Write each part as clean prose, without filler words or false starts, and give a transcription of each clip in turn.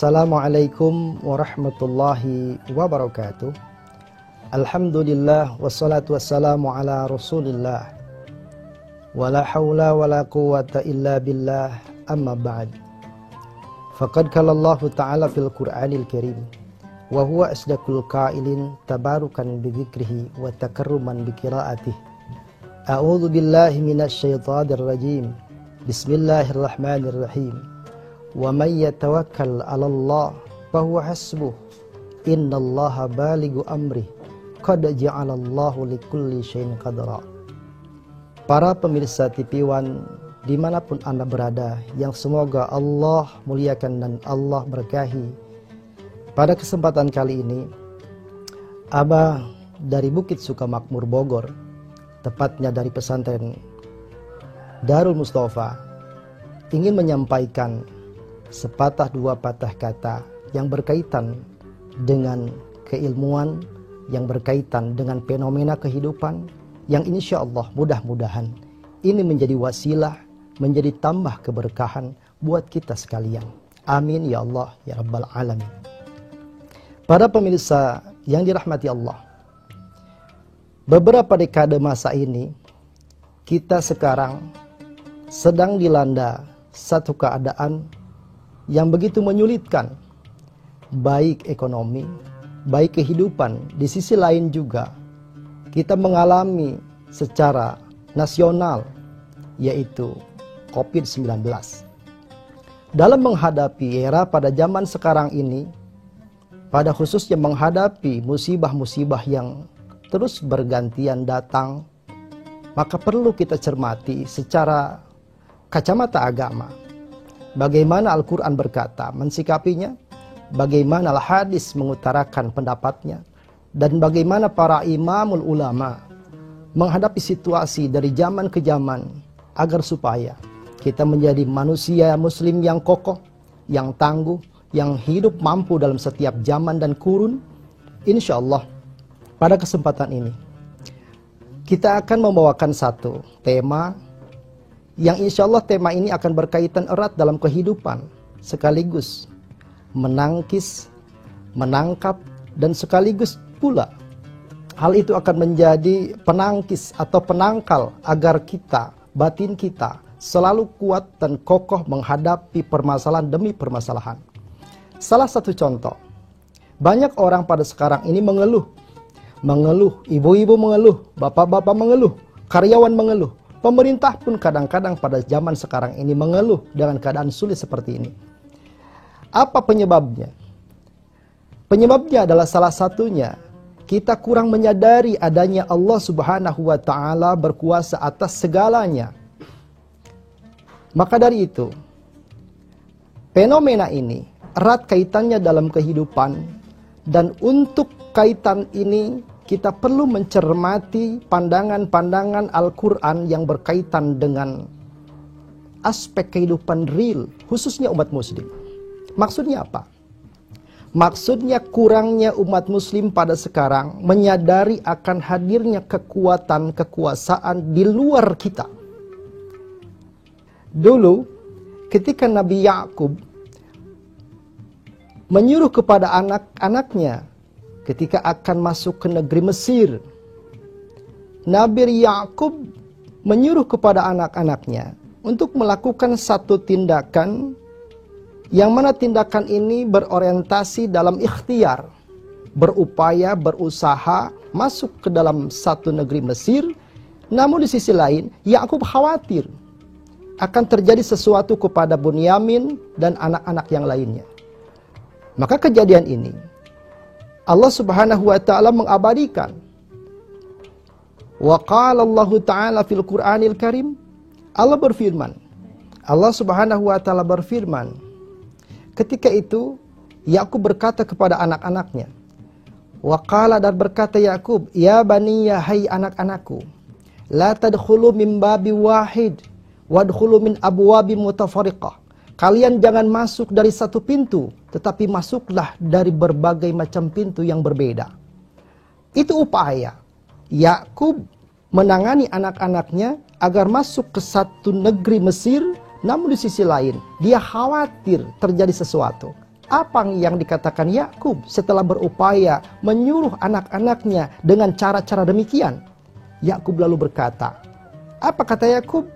Assalamualaikum warahmatullahi wabarakatuh. Alhamdulillah wassalatu wassalamu ala Rasulillah. Wala haula wala quwwata illa billah, amma ba'd. Faqad qala Allah Ta'ala fil Qur'anil Karim, wa huwa asdaqul qailin tabarukan bi dzikrihi wa takarruman bi qiraatihi. A'udzu billahi minasy syaithanir rajim. Bismillahirrahmanirrahim. Wa may yatawakkal 'ala Allah fa huwa hasbuh. Innallaha balighu amrih. Qad ja'alallahu likulli syai'in qadra. Para pemirsa TV One dimanapun Anda berada, yang semoga Allah muliakan dan Allah berkahi. Pada kesempatan kali ini, Abah dari Bukit Sukamakmur Bogor, tepatnya dari pesantren Darul Mustafa, ingin menyampaikan sepatah dua patah kata yang berkaitan dengan keilmuan, yang berkaitan dengan fenomena kehidupan, yang insya Allah mudah-mudahan ini menjadi wasilah, menjadi tambah keberkahan buat kita sekalian. Amin ya Allah ya Rabbal Alamin. Para pemirsa yang dirahmati Allah, beberapa dekade masa ini kita sekarang sedang dilanda satu keadaan yang begitu menyulitkan, baik ekonomi, baik kehidupan. Di sisi lain juga kita mengalami secara nasional, yaitu COVID-19. Dalam menghadapi era pada zaman sekarang ini, pada khususnya menghadapi musibah-musibah yang terus bergantian datang, maka perlu kita cermati secara kacamata agama. Bagaimana Al-Quran berkata mensikapinya, bagaimana Al-Hadis mengutarakan pendapatnya, dan bagaimana para imamul ulama menghadapi situasi dari zaman ke zaman agar supaya kita menjadi manusia muslim yang kokoh, yang tangguh, yang hidup mampu dalam setiap zaman dan kurun. Insya Allah pada kesempatan ini kita akan membawakan satu tema yang insya Allah tema ini akan berkaitan erat dalam kehidupan, sekaligus menangkis, menangkap, dan sekaligus pula hal itu akan menjadi penangkis atau penangkal agar kita, batin kita selalu kuat dan kokoh menghadapi permasalahan demi permasalahan. Salah satu contoh, banyak orang pada sekarang ini mengeluh, ibu-ibu mengeluh, bapak-bapak mengeluh, karyawan mengeluh. Pemerintah pun kadang-kadang pada zaman sekarang ini mengeluh dengan keadaan sulit seperti ini. Apa penyebabnya? Penyebabnya adalah salah satunya kita kurang menyadari adanya Allah Subhanahu wa Ta'ala berkuasa atas segalanya. Maka dari itu, fenomena ini erat kaitannya dalam kehidupan, dan untuk kaitan ini kita perlu mencermati pandangan-pandangan Al-Quran yang berkaitan dengan aspek kehidupan real, khususnya umat muslim. Maksudnya apa? Maksudnya kurangnya umat muslim pada sekarang menyadari akan hadirnya kekuatan, kekuasaan di luar kita. Dulu ketika Nabi Yakub menyuruh kepada anak-anaknya ketika akan masuk ke negeri Mesir, Nabi Yakub menyuruh kepada anak-anaknya untuk melakukan satu tindakan, yang mana tindakan ini berorientasi dalam ikhtiar, berupaya, berusaha masuk ke dalam satu negeri Mesir. Namun di sisi lain, Yakub khawatir akan terjadi sesuatu kepada Bunyamin dan anak-anak yang lainnya. Maka kejadian ini Allah Subhanahu wa Ta'ala mengabadikan. Wa qala Allah Ta'ala fil Qur'anil Karim, Allah berfirman, Allah Subhanahu wa Ta'ala berfirman, ketika itu Yakub berkata kepada anak-anaknya, wa qala, dan berkata Yakub, ya bani, ya hai anak-anakku, la tadkhulu min babi wahid wadkhulu min abwabi mutafariqah. Kalian jangan masuk dari satu pintu, tetapi masuklah dari berbagai macam pintu yang berbeda. Itu upaya Yakub menangani anak-anaknya agar masuk ke satu negeri Mesir. Namun di sisi lain, dia khawatir terjadi sesuatu. Apa yang dikatakan Yakub setelah berupaya menyuruh anak-anaknya dengan cara-cara demikian? Yakub lalu berkata, apa kata Yakub?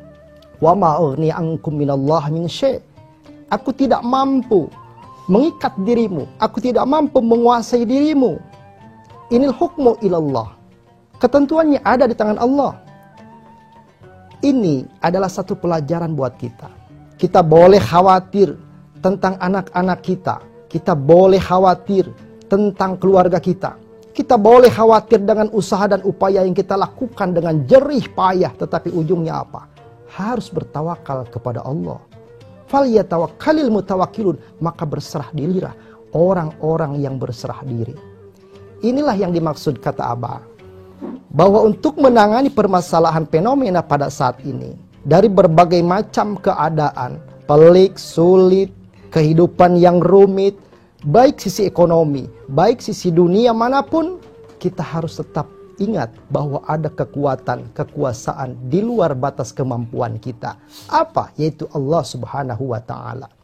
Wa ma ughni ankum minallah min syai'. Aku tidak mampu mengikat dirimu, aku tidak mampu menguasai dirimu. Inil hukmu ilallah. Ketentuannya ada di tangan Allah. Ini adalah satu pelajaran buat kita. Kita boleh khawatir tentang anak-anak kita. Kita boleh khawatir tentang keluarga kita. Kita boleh khawatir dengan usaha dan upaya yang kita lakukan dengan jerih payah. Tetapi ujungnya apa? Harus bertawakal kepada Allah. Falyatawakkalil mutawakkilun. Maka berserah dirilah orang-orang yang berserah diri. Inilah yang dimaksud kata Abah, bahwa untuk menangani permasalahan fenomena pada saat ini, dari berbagai macam keadaan, pelik, sulit, kehidupan yang rumit, baik sisi ekonomi, baik sisi dunia manapun, kita harus tetap ingat bahwa ada kekuatan, kekuasaan di luar batas kemampuan kita. Apa? Yaitu Allah Subhanahu wa Ta'ala.